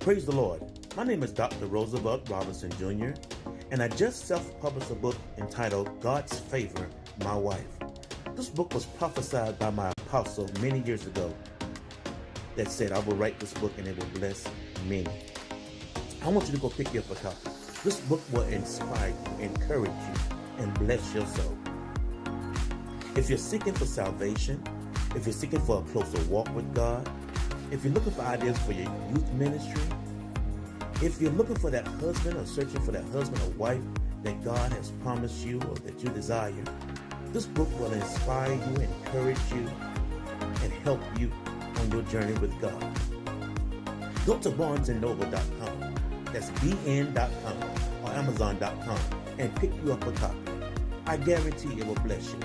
Praise the Lord. My name is Dr. Roosevelt Robinson Jr., and I just self-published a book entitled God's Favor, My Wife. This book was prophesied by my apostle many years ago that said, I will write this book and it will bless many. I want you to go pick you up a copy. This book will inspire you, encourage you, and bless your soul. If you're seeking for salvation, if you're seeking for a closer walk with God, if you're looking for ideas for your youth ministry, if you're looking for that husband or searching for that husband or wife that God has promised you or that you desire, this book will inspire you, encourage you, and help you on your journey with God. Go to barnesandnoble.com, that's bn.com or amazon.com, and pick you up a copy. I guarantee it will bless you.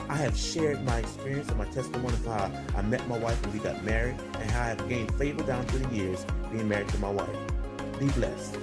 I have shared my experience and my testimony of how I met my wife and we got married, and how I have gained favor down through the years being married to my wife. Be blessed.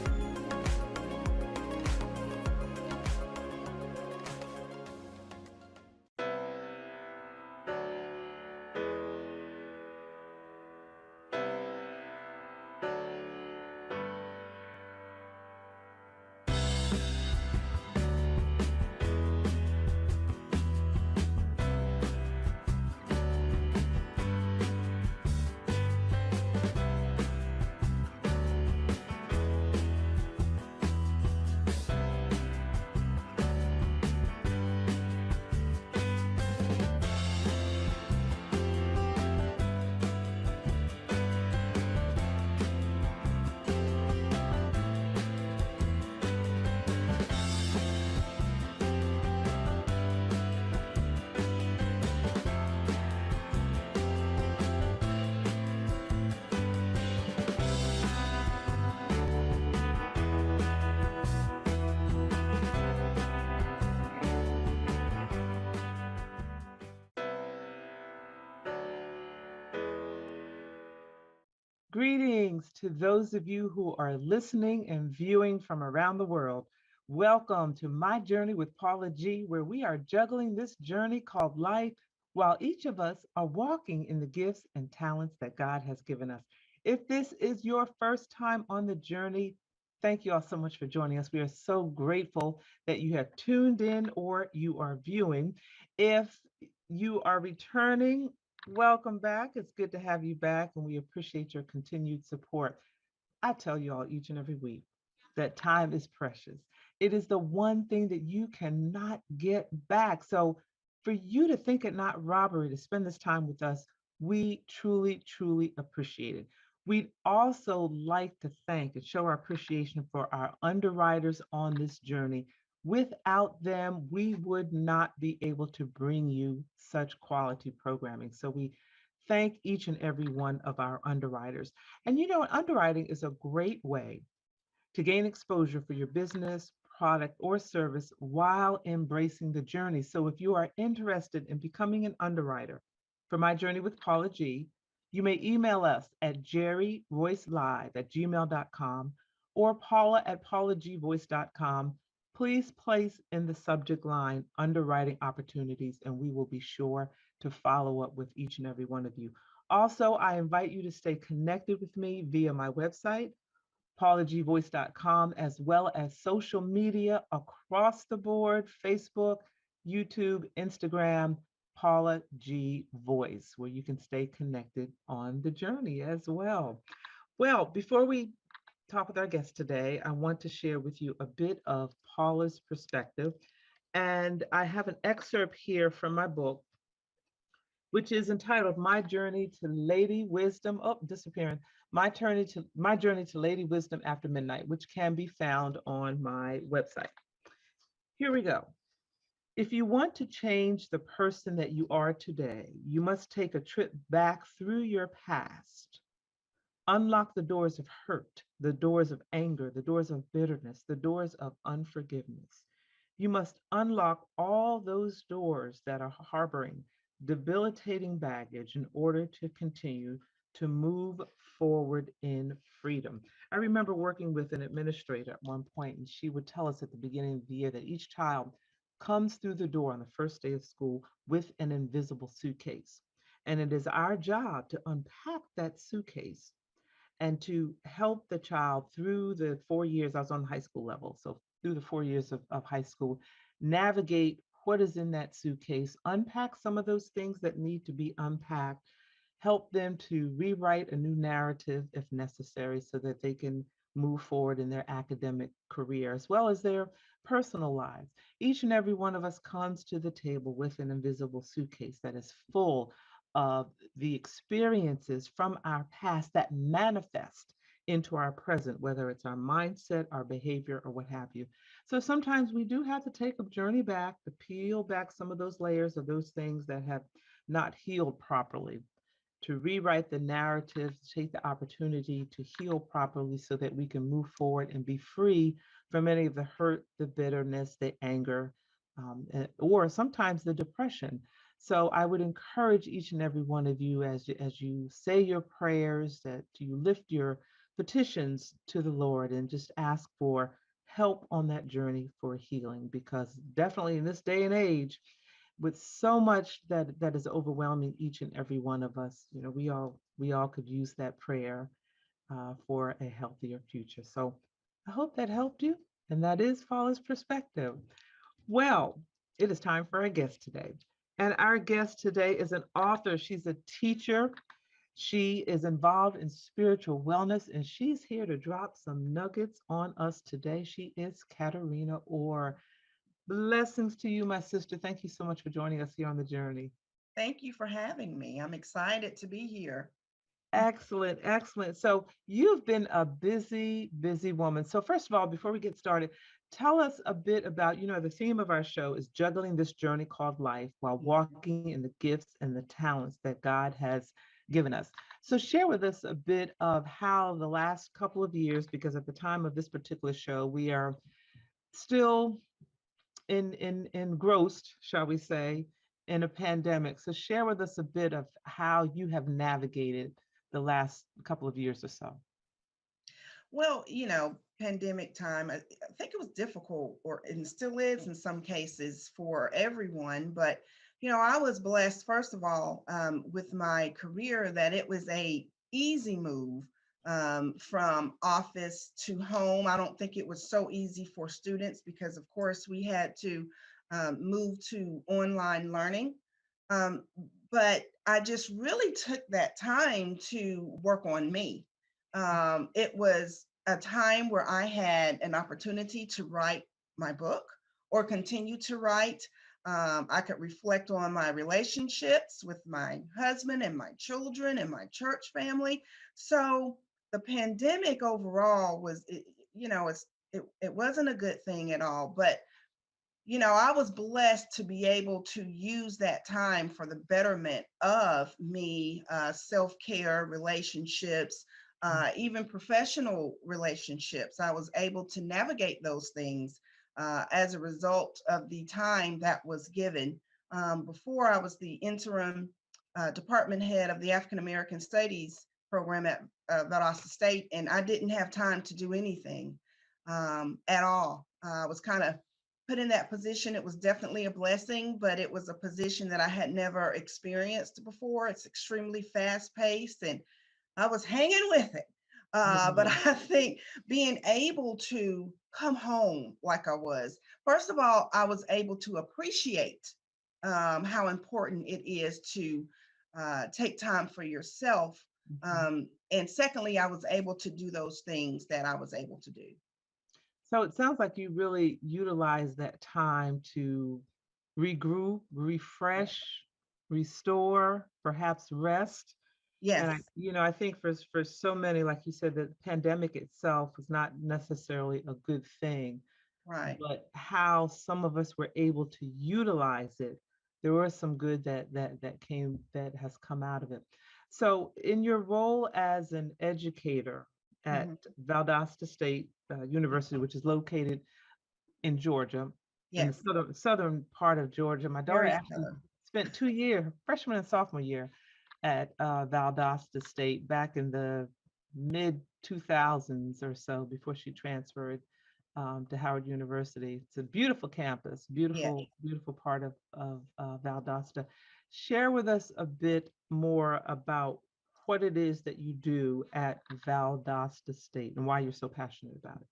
Greetings to those of you who are listening and viewing from around the world. Welcome to My Journey with Paula G, where we are juggling this journey called life while each of us are walking in the gifts and talents that God has given us. If this is your first time on the journey, thank you all so much for joining us. We are so grateful that you have tuned in or you are viewing. If you are returning, welcome back. It's good to have you back, and we appreciate your continued support. I tell you all each and every week that time is precious. It is the one thing that you cannot get back. So, for you to think it not robbery to spend this time with us, we truly, truly appreciate it. We'd also like to thank and show our appreciation for our underwriters on this journey. Without them, we would not be able to bring you such quality programming. So we thank each and every one of our underwriters. And you know, underwriting is a great way to gain exposure for your business, product, or service while embracing the journey. So if you are interested in becoming an underwriter for My Journey with Paula G, you may email us at jerryroycelive@gmail.com or paula@paulagvoice.com. Please place in the subject line underwriting opportunities, and we will be sure to follow up with each and every one of you. Also, I invite you to stay connected with me via my website, paulagvoice.com, as well as social media across the board: Facebook, YouTube, Instagram, Paula G Voice, where you can stay connected on the journey as well. Well, before we talk with our guest today, I want to share with you a bit of Paula's perspective. And I have an excerpt here from my book, which is entitled My Journey to Lady Wisdom. Oh, disappearing. My Journey to Lady Wisdom After Midnight, which can be found on my website. Here we go. If you want to change the person that you are today, you must take a trip back through your past. Unlock the doors of hurt, the doors of anger, the doors of bitterness, the doors of unforgiveness. You must unlock all those doors that are harboring debilitating baggage in order to continue to move forward in freedom. I remember working with an administrator at one point, and she would tell us at the beginning of the year that each child comes through the door on the first day of school with an invisible suitcase. And it is our job to unpack that suitcase and to help the child through the 4 years. I was on the high school level, so through the 4 years of high school, navigate what is in that suitcase, unpack some of those things that need to be unpacked, help them to rewrite a new narrative if necessary so that they can move forward in their academic career as well as their personal lives. Each and every one of us comes to the table with an invisible suitcase that is full of the experiences from our past that manifest into our present, whether it's our mindset, our behavior, or what have you. So sometimes we do have to take a journey back to peel back some of those layers of those things that have not healed properly, to rewrite the narrative, to take the opportunity to heal properly so that we can move forward and be free from any of the hurt, the bitterness, the anger, or sometimes the depression. So I would encourage each and every one of you as you say your prayers, that you lift your petitions to the Lord and just ask for help on that journey for healing, because definitely in this day and age, with so much that is overwhelming each and every one of us, we all could use that prayer for a healthier future. So I hope that helped you, and that is Fall's perspective. Well, it is time for our guest today, and our guest today is an author. She's a teacher. She is involved in spiritual wellness, and she's here to drop some nuggets on us today. She is Caterina Orr. Blessings to you, my sister. Thank you so much for joining us here on the journey. Thank you for having me. I'm excited to be here. Excellent, excellent. So you've been a busy, busy woman. So first of all, before we get started, tell us a bit about, the theme of our show is juggling this journey called life while walking in the gifts and the talents that God has given us. So share with us a bit of how the last couple of years, because at the time of this particular show, we are still engrossed, shall we say, in a pandemic. So share with us a bit of how you have navigated the last couple of years or so. Well, pandemic time, I think it was difficult, or and still is in some cases for everyone. But, I was blessed, first of all, with my career, that it was a easy move from office to home. I don't think it was so easy for students because, of course, we had to move to online learning. Um, but I just really took that time to work on me. It was a time where I had an opportunity to write my book or continue to write. I could reflect on my relationships with my husband and my children and my church family. So the pandemic overall it wasn't a good thing at all, but I was blessed to be able to use that time for the betterment of me, self care, relationships, even professional relationships. I was able to navigate those things as a result of the time that was given. Before, I was the interim department head of the African American Studies program at Valdosta State, and I didn't have time to do anything at all. I was kind of put in that position. It was definitely a blessing, but it was a position that I had never experienced before. It's extremely fast paced, and I was hanging with it. But Mhm. I think being able to come home like I was, first of all, I was able to appreciate how important it is to take time for yourself. Mhm. And secondly, I was able to do those things that I was able to do. So it sounds like you really utilize that time to regroup, refresh, restore, perhaps rest. And Yes, I think for so many, like you said, the pandemic itself was not necessarily a good thing, right. but how some of us were able to utilize it, there was some good that has come out of it. So, in your role as an educator at Mhm. Valdosta State University, which is located in Georgia, in the Yes, southern part of Georgia, my daughter very actually southern. spent 2 years, freshman and sophomore year, at Valdosta State back in the mid 2000s or so before she transferred to Howard University. It's a beautiful campus, Yes. beautiful, beautiful part of Valdosta. Share with us a bit more about what it is that you do at Valdosta State and why you're so passionate about it.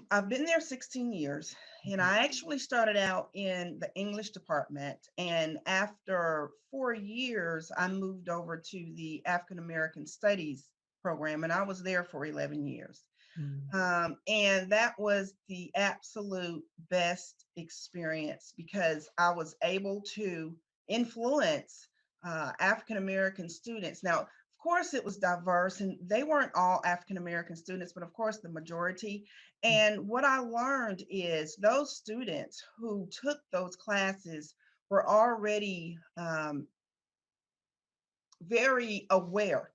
I've been there 16 years, and I actually started out in the English department. And after 4 years, I moved over to the African American Studies program, and I was there for 11 years. Mm. And that was the absolute best experience because I was able to influence African American students. Now, of course, it was diverse, and they weren't all African American students, but of course, the majority. And what I learned is those students who took those classes were already very aware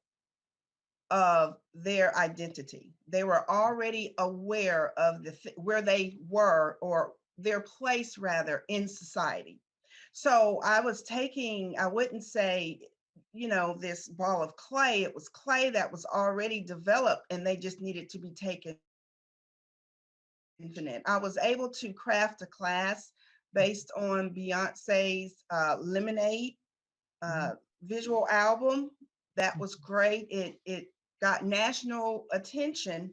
of their identity. They were already aware of where they were, or their place rather, in society. So I was taking, I wouldn't say, this ball of clay. It was clay that was already developed and they just needed to be taken into it. I was able to craft a class based on Beyonce's Lemonade uh, visual album. That was great. It got national attention,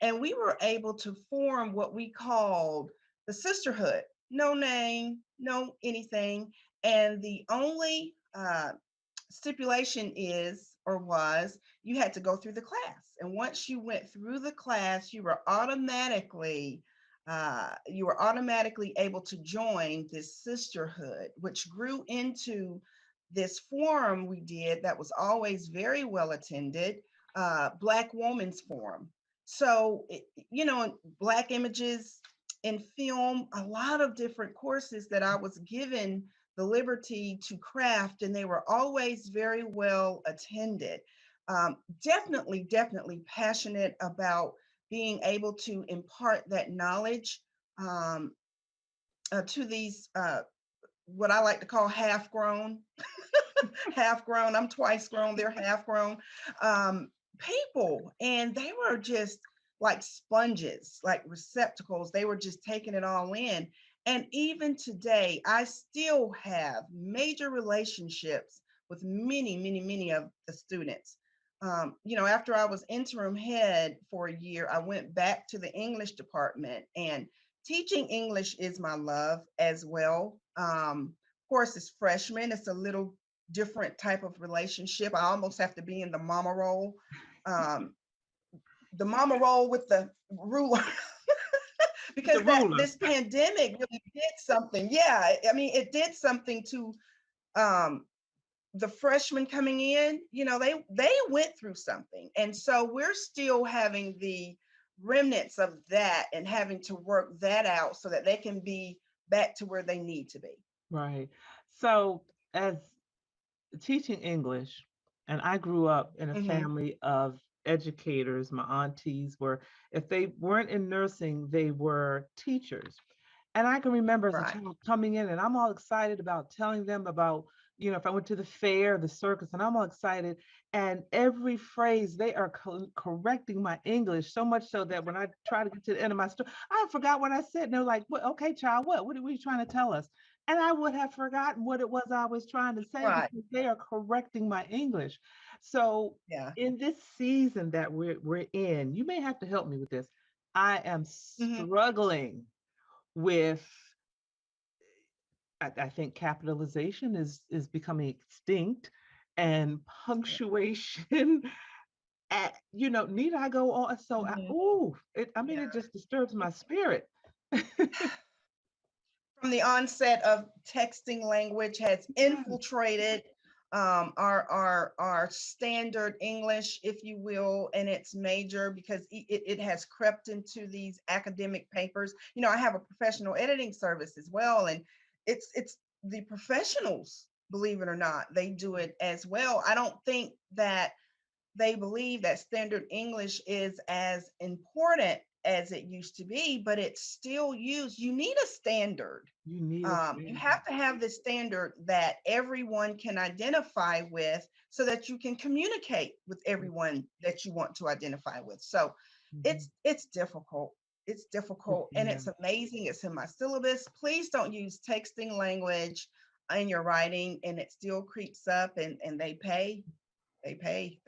and we were able to form what we called the sisterhood. No name, no anything, and the only stipulation is, or was, you had to go through the class. And once you went through the class, you were automatically able to join this sisterhood, which grew into this forum we did that was always very well attended, Black Woman's Forum. So, Black images in film, a lot of different courses that I was given the liberty to craft, and they were always very well attended. Definitely passionate about being able to impart that knowledge um, to these, what I like to call half grown, half grown. I'm twice grown, they're half grown people. And they were just like sponges, like receptacles. They were just taking it all in. And even today, I still have major relationships with many of the students. After I was interim head for a year, I went back to the English department, and teaching English is my love as well. Of course, as freshmen, it's a little different type of relationship. I almost have to be in um, the mama role with the ruler. The Because ruler. this pandemic really did something. Yeah, I mean, it did something to um, the freshmen coming in. They went through something, and so we're still having the remnants of that and having to work that out so that they can be back to where they need to be. Right. So, as teaching English, and I grew up in a Hmm. family of educators. My aunties were, if they weren't in nursing, they were teachers. And I can remember as a Right. child coming in and I'm all excited about telling them about, if I went to the fair, the circus, and I'm all excited. And every phrase, they are correcting my English so much so that when I try to get to the end of my story, I forgot what I said. And they're like, "What? Okay, child, what are you trying to tell us?" And I would have forgotten what it was I was trying to say Right. because they are correcting my English. So Yeah. in this season that we're in, you may have to help me with this. I am Hmm. struggling with, I think capitalization is becoming extinct, and punctuation. Need I go on? So, Hmm. it just disturbs my spirit. From the onset of texting language has Yes. infiltrated our standard English, if you will, and it's major because it has crept into these academic papers. I have a professional editing service as well, and it's the professionals, believe it or not, they do it as well. I don't think that they believe that standard English is as important as it used to be, but it's still used. You need a standard. You need a You standard. have to have this standard that everyone can identify with so that you can communicate with everyone that you want to identify with. So Mhm. it's difficult. It's difficult and Yeah. it's amazing. It's in my syllabus. Please don't use texting language in your writing, and it still creeps up, and they pay. They pay.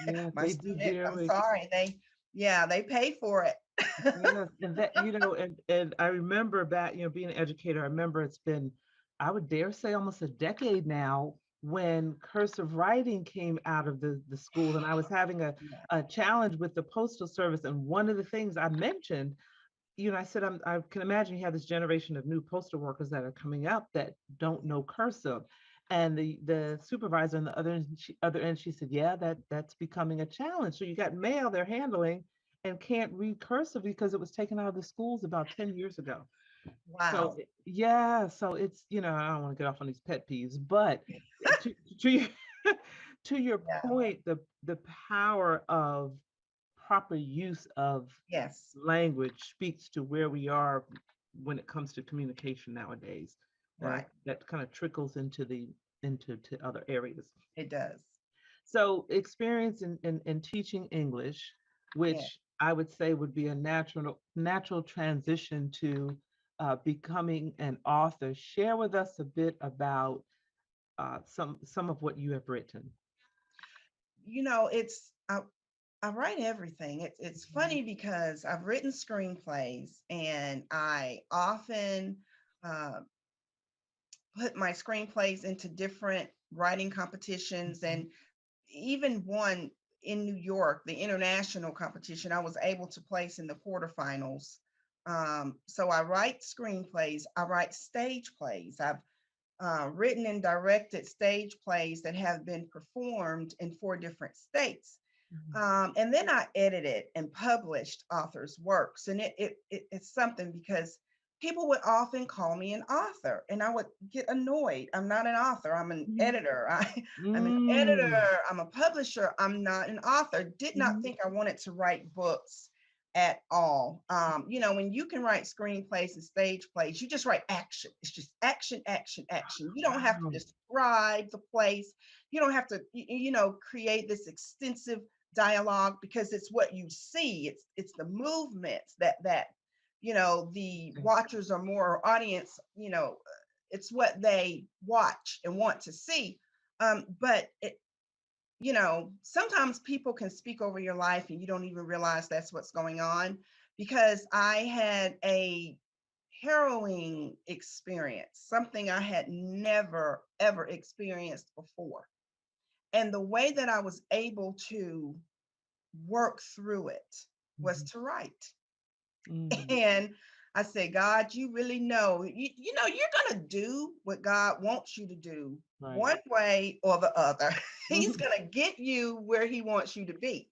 Yeah, My they do students, I'm dearly. sorry, yeah, they pay for it. Yes, and that, and I remember back, being an educator, I remember it's been, I would dare say, almost a decade now when cursive writing came out of the schools, and I was having Yeah, a challenge with the postal service, and one of the things I mentioned, I said, I can imagine you have this generation of new postal workers that are coming up that don't know cursive. And the supervisor on the other end, she said, yeah, that's becoming a challenge. So you got mail they're handling and can't read cursive because it was taken out of the schools about 10 years ago. So wow. yeah, so it's, I don't want to get off on these pet peeves, but to your, to your Yeah, point, the power of proper use of yes, language speaks to where we are when it comes to communication nowadays. right. That kind of trickles into to other areas. It does. So experience in teaching English, Yeah. which I would say would be a natural transition to becoming an author. Share with us a bit about some of what you have written. It's I write everything. It's funny because I've written screenplays and I often uh, put my screenplays into different writing competitions, Mhm. and even one in New York, the international competition, I was able to place in the quarterfinals. So I write screenplays, I write stage plays. I've written and directed stage plays that have been performed in 4 different states. Mhm. And then I edited and published authors' works. And it's something because people would often call me an author and I would get annoyed. I'm not an author, I'm an Mhm. editor. I'm an Mm. editor, I'm a publisher, I'm not an author. Did not Mhm. think I wanted to write books at all. When you can write screenplays and stage plays, you just write action. It's just action, action, action. You don't have to Wow. describe the place. You don't have to, create this extensive dialogue because it's what you see. It's the movements that the watchers are more audience. It's what they watch and want to see. But sometimes people can speak over your life and you don't even realize that's what's going on because I had a harrowing experience, something I had never, ever experienced before. And the way that I was able to work through it was Mhm. to write. Mm. And I said, God, you really know, you're going to do what God wants you to do Right. one way or the other. He's Mhm. going to get you where he wants you to be.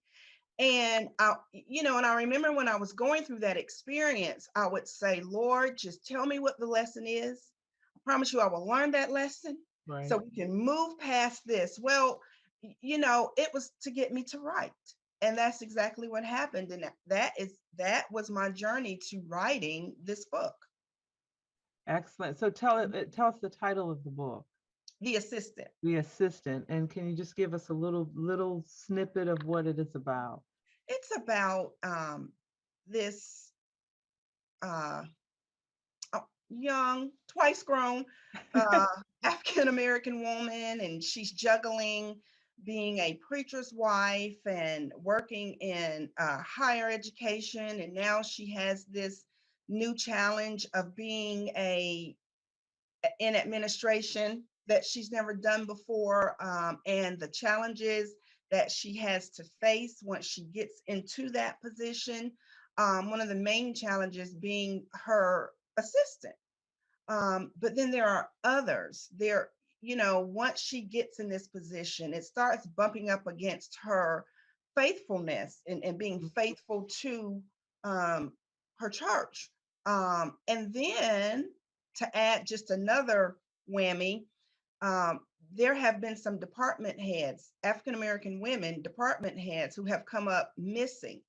And I remember when I was going through that experience, I would say, Lord, just tell me what the lesson is. I promise you I will learn that lesson so Right. we can move past this. Well, it was to get me to write. And that's exactly what happened. And that was my journey to writing this book, Excellent. So tell us the title of the book, The Assistant. The Assistant, and can you just give us a little snippet of what it is about? It's about this uh, young, twice grown uh, African American woman, and she's juggling being a preacher's wife and working in higher education. And now she has this new challenge of being in administration that she's never done before, and the challenges that she has to face once she gets into that position. One of the main challenges being her assistant, but then there are others. Once she gets in this position, it starts bumping up against her faithfulness and being faithful to um, her church. And then to add just another whammy, um, there have been some department heads, African American women department heads, who have come up missing.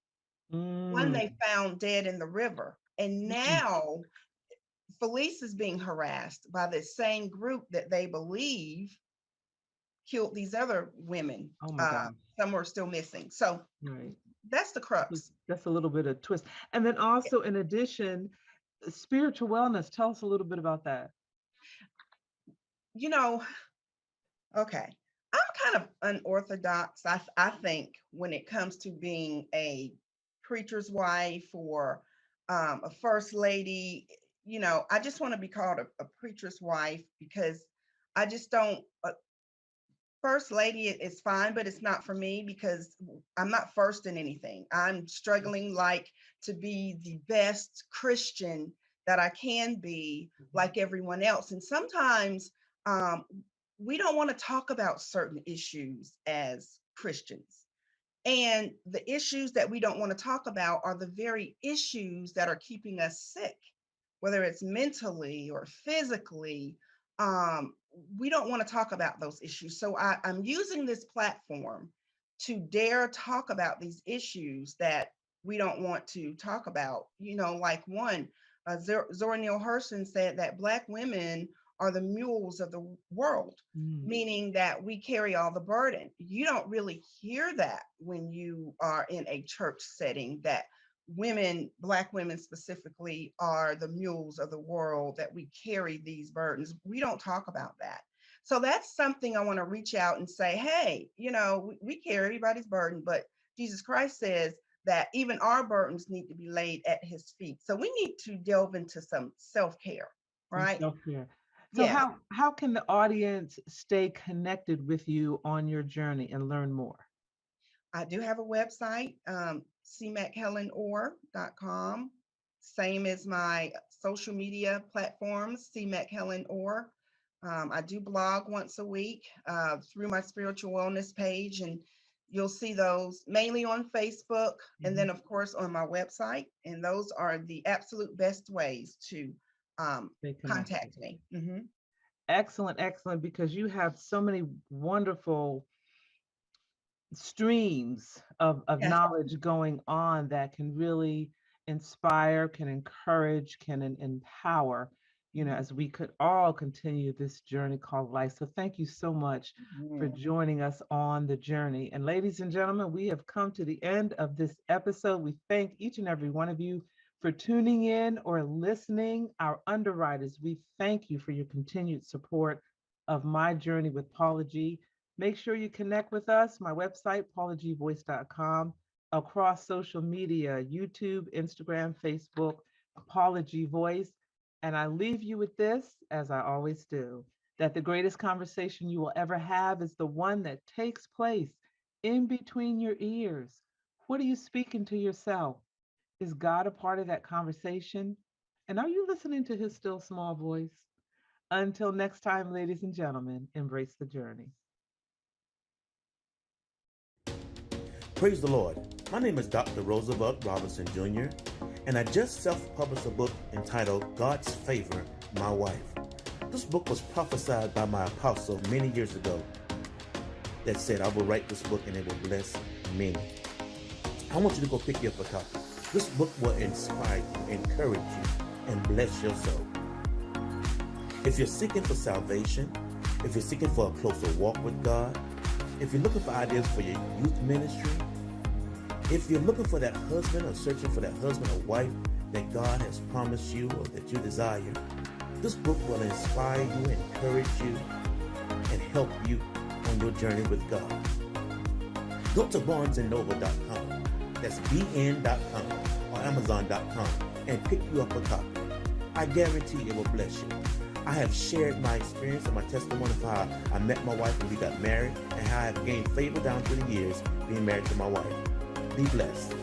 One Mm. they found dead in the river. And Mm. now Felice is being harassed by the same group that they believe killed these other women. Oh my God. Some are still missing. So Right. that's the crux. That's a little bit of twist. And then also, in addition, spiritual wellness. Tell us a little bit about that. You know, okay. I'm kind of unorthodox, I think, when it comes to being a preacher's wife or a first lady. I just want to be called a preacher's wife because I just don't. First lady is fine, but it's not for me because I'm not first in anything. I'm struggling like to be the best Christian that I can be, like everyone else. And sometimes um, we don't want to talk about certain issues as Christians. And the issues that we don't want to talk about are the very issues that are keeping us sick, whether it's mentally or physically. Um, we don't want to talk about those issues. So I'm using this platform to dare talk about these issues that we don't want to talk about. Like one, Zora Neale Hurston said that Black women are the mules of the world, Mm. meaning that we carry all the burden. You don't really hear that when you are in a church setting, that women, Black women specifically, are the mules of the world, that we carry these burdens. We don't talk about that. So that's something I want to reach out and say, hey, we carry everybody's burden, but Jesus Christ says that even our burdens need to be laid at his feet. So we need to delve into some self-care, Some right? self-care. So Yeah. how can the audience stay connected with you on your journey and learn more? I do have a website, cmchelenor.com. Same as my social media platforms, cmchelenor. I do blog once a week through my spiritual wellness page, and you'll see those mainly on Facebook and then, of course, on my website. And those are the absolute best ways to Stay connected. contact me. Excellent, excellent, because you have so many wonderful streams of Yeah. knowledge going on that can really inspire, can encourage, can empower, as we could all continue this journey called life. So thank you so much for Mhm. joining us on the journey. And ladies and gentlemen, we have come to the end of this episode. We thank each and every one of you for tuning in or listening. Our underwriters, we thank you for your continued support of my journey with Paula G. Make sure you connect with us, my website, paulagvoice.com, across social media, YouTube, Instagram, Facebook, Paula G Voice. And I leave you with this, as I always do, that the greatest conversation you will ever have is the one that takes place in between your ears. What are you speaking to yourself? Is God a part of that conversation? And are you listening to his still small voice? Until next time, ladies and gentlemen, embrace the journey. Praise the Lord. My name is Dr. Roosevelt Robinson Jr., and I just self-published a book entitled God's Favor, My Wife. This book was prophesied by my apostle many years ago that said, I will write this book and it will bless many. I want you to go pick you up a copy. This book will inspire you, encourage you, and bless your soul. If you're seeking for salvation, if you're seeking for a closer walk with God, if you're looking for ideas for your youth ministry, if you're looking for that husband or searching for that husband or wife that God has promised you or that you desire, this book will inspire you, encourage you, and help you on your journey with God. Go to barnesandnoble.com, that's bn.com, or amazon.com, and pick you up a copy. I guarantee it will bless you. I have shared my experience and my testimony of how I met my wife and we got married, and how I have gained favor down through the years being married to my wife. Be blessed.